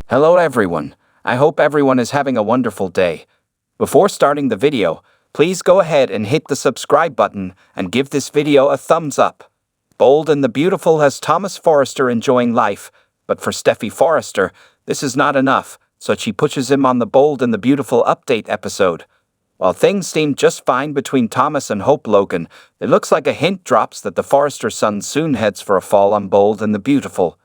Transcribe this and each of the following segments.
Hello everyone. I hope everyone is having a wonderful day. Before starting the video, please go ahead and hit the subscribe button and give this video a thumbs up. Bold and the Beautiful has Thomas Forrester enjoying life, but for Steffy Forrester, this is not enough, so she pushes him on the Bold and the Beautiful update episode. While things seem just fine between Thomas and Hope Logan, it looks like a hint drops that the Forrester son soon heads for a fall on Bold and the Beautiful.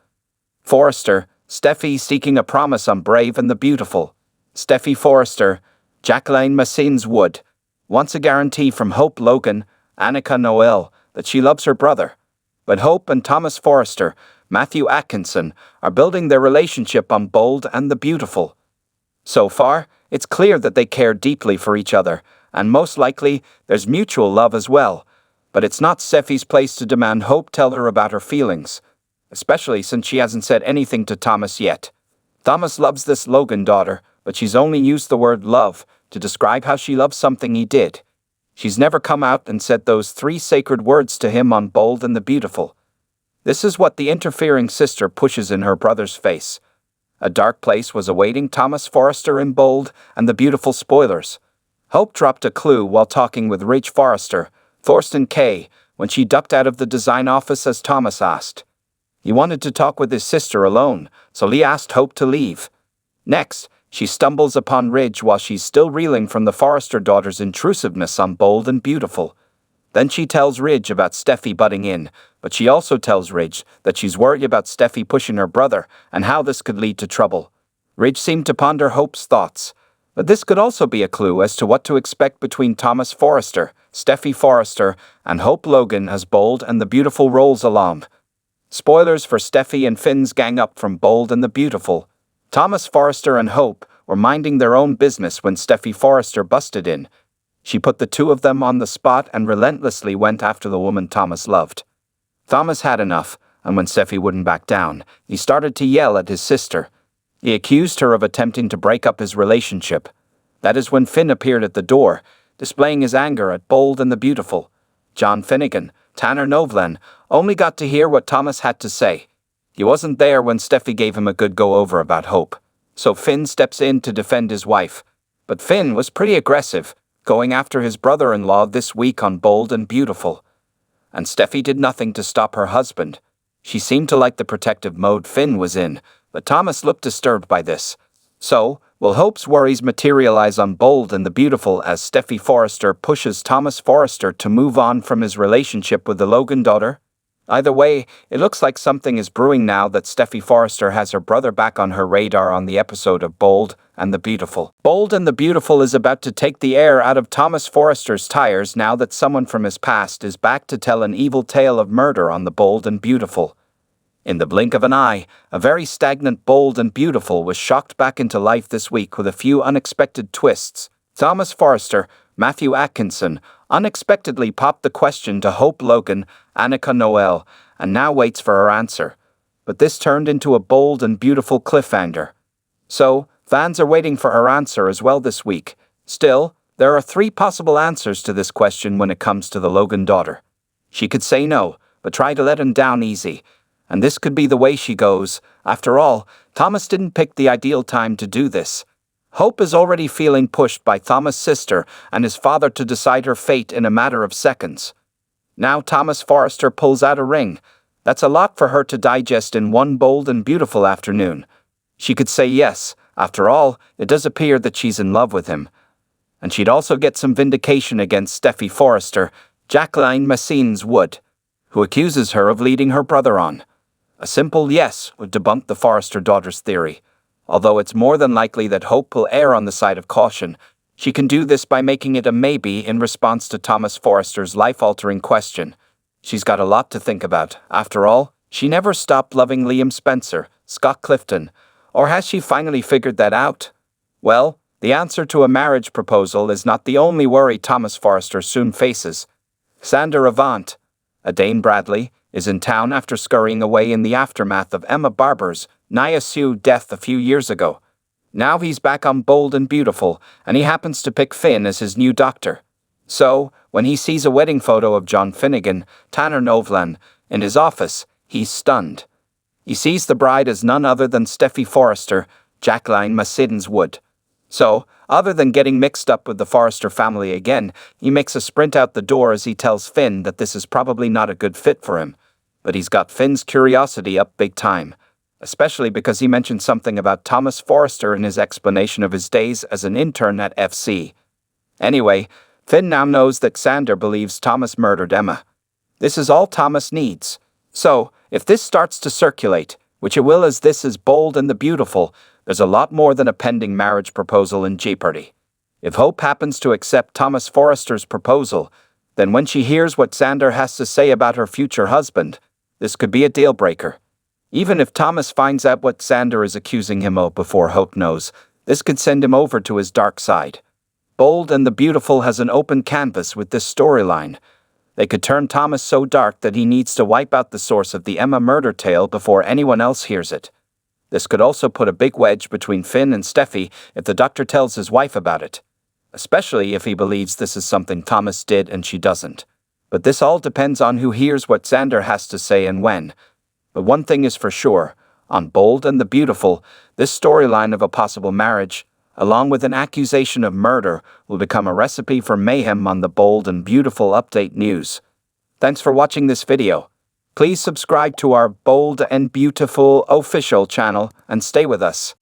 Forrester, Steffy seeking a promise on Brave and the Beautiful. Steffy Forrester, Jacqueline Massins Wood, wants a guarantee from Hope Logan, Annika Noel, that she loves her brother. But Hope and Thomas Forrester, Matthew Atkinson, are building their relationship on Bold and the Beautiful. So far, it's clear that they care deeply for each other, and most likely, there's mutual love as well. But it's not Steffy's place to demand Hope tell her about her feelings, especially since she hasn't said anything to Thomas yet. Thomas loves this Logan daughter, but she's only used the word love to describe how she loves something he did. She's never come out and said those 3 sacred words to him on Bold and the Beautiful. This is what the interfering sister pushes in her brother's face. A dark place was awaiting Thomas Forrester in Bold and the Beautiful spoilers. Hope dropped a clue while talking with Ridge Forrester, Thorsten K., when she ducked out of the design office as Thomas asked. He wanted to talk with his sister alone, so Lee asked Hope to leave. Next, she stumbles upon Ridge while she's still reeling from the Forrester daughter's intrusiveness on Bold and Beautiful. Then she tells Ridge about Steffy butting in, but she also tells Ridge that she's worried about Steffy pushing her brother and how this could lead to trouble. Ridge seemed to ponder Hope's thoughts, but this could also be a clue as to what to expect between Thomas Forrester, Steffy Forrester, and Hope Logan as Bold and the Beautiful rolls along. Spoilers for Steffy and Finn's gang up from Bold and the Beautiful. Thomas Forrester and Hope were minding their own business when Steffy Forrester busted in. She put the 2 of them on the spot and relentlessly went after the woman Thomas loved. Thomas had enough, and when Steffy wouldn't back down, he started to yell at his sister. He accused her of attempting to break up his relationship. That is when Finn appeared at the door, displaying his anger at Bold and the Beautiful. John Finnegan, Tanner Novlan, only got to hear what Thomas had to say. He wasn't there when Steffy gave him a good go-over about Hope, so Finn steps in to defend his wife. But Finn was pretty aggressive, going after his brother-in-law this week on Bold and Beautiful. And Steffy did nothing to stop her husband. She seemed to like the protective mode Finn was in, but Thomas looked disturbed by this. So, will Hope's worries materialize on Bold and the Beautiful as Steffy Forrester pushes Thomas Forrester to move on from his relationship with the Logan daughter? Either way, it looks like something is brewing now that Steffy Forrester has her brother back on her radar on the episode of Bold and the Beautiful. Bold and the Beautiful is about to take the air out of Thomas Forrester's tires now that someone from his past is back to tell an evil tale of murder on the Bold and Beautiful. In the blink of an eye, a very stagnant Bold and Beautiful was shocked back into life this week with a few unexpected twists. Thomas Forrester, Matthew Atkinson, unexpectedly popped the question to Hope Logan, Annika Noel, and now waits for her answer. But this turned into a Bold and Beautiful cliffhanger. So, fans are waiting for her answer as well this week. Still, there are 3 possible answers to this question when it comes to the Logan daughter. She could say no, but try to let him down easy. And this could be the way she goes. After all, Thomas didn't pick the ideal time to do this. Hope is already feeling pushed by Thomas' sister and his father to decide her fate in a matter of seconds. Now Thomas Forrester pulls out a ring. That's a lot for her to digest in one Bold and Beautiful afternoon. She could say yes. After all, it does appear that she's in love with him. And she'd also get some vindication against Steffy Forrester, Jacqueline Massins Wood, who accuses her of leading her brother on. A simple yes would debunk the Forrester daughter's theory. Although it's more than likely that Hope will err on the side of caution, she can do this by making it a maybe in response to Thomas Forrester's life-altering question. She's got a lot to think about. After all, she never stopped loving Liam Spencer, Scott Clifton. Or has she finally figured that out? Well, the answer to a marriage proposal is not the only worry Thomas Forrester soon faces. Sander Avant, a Dane Bradley, is in town after scurrying away in the aftermath of Emma Barber's Nia Sue death a few years ago. Now he's back on Bold and Beautiful, and he happens to pick Finn as his new doctor. So, when he sees a wedding photo of John Finnegan, Tanner Novlan, in his office, he's stunned. He sees the bride as none other than Steffy Forrester, Jacqueline Siddons would. So, other than getting mixed up with the Forrester family again, he makes a sprint out the door as he tells Finn that this is probably not a good fit for him. But he's got Finn's curiosity up big time, especially because he mentioned something about Thomas Forrester in his explanation of his days as an intern at FC. Anyway, Finn now knows that Xander believes Thomas murdered Emma. This is all Thomas needs. So, if this starts to circulate, which it will as this is Bold and the Beautiful, there's a lot more than a pending marriage proposal in jeopardy. If Hope happens to accept Thomas Forrester's proposal, then when she hears what Xander has to say about her future husband, this could be a deal breaker. Even if Thomas finds out what Xander is accusing him of before Hope knows, this could send him over to his dark side. Bold and the Beautiful has an open canvas with this storyline. They could turn Thomas so dark that he needs to wipe out the source of the Emma murder tale before anyone else hears it. This could also put a big wedge between Finn and Steffy if the doctor tells his wife about it, especially if he believes this is something Thomas did and she doesn't. But this all depends on who hears what Xander has to say and when. But one thing is for sure, on Bold and the Beautiful, this storyline of a possible marriage, along with an accusation of murder, will become a recipe for mayhem on the Bold and Beautiful Update News. Thanks for watching this video. Please subscribe to our Bold and Beautiful official channel and stay with us.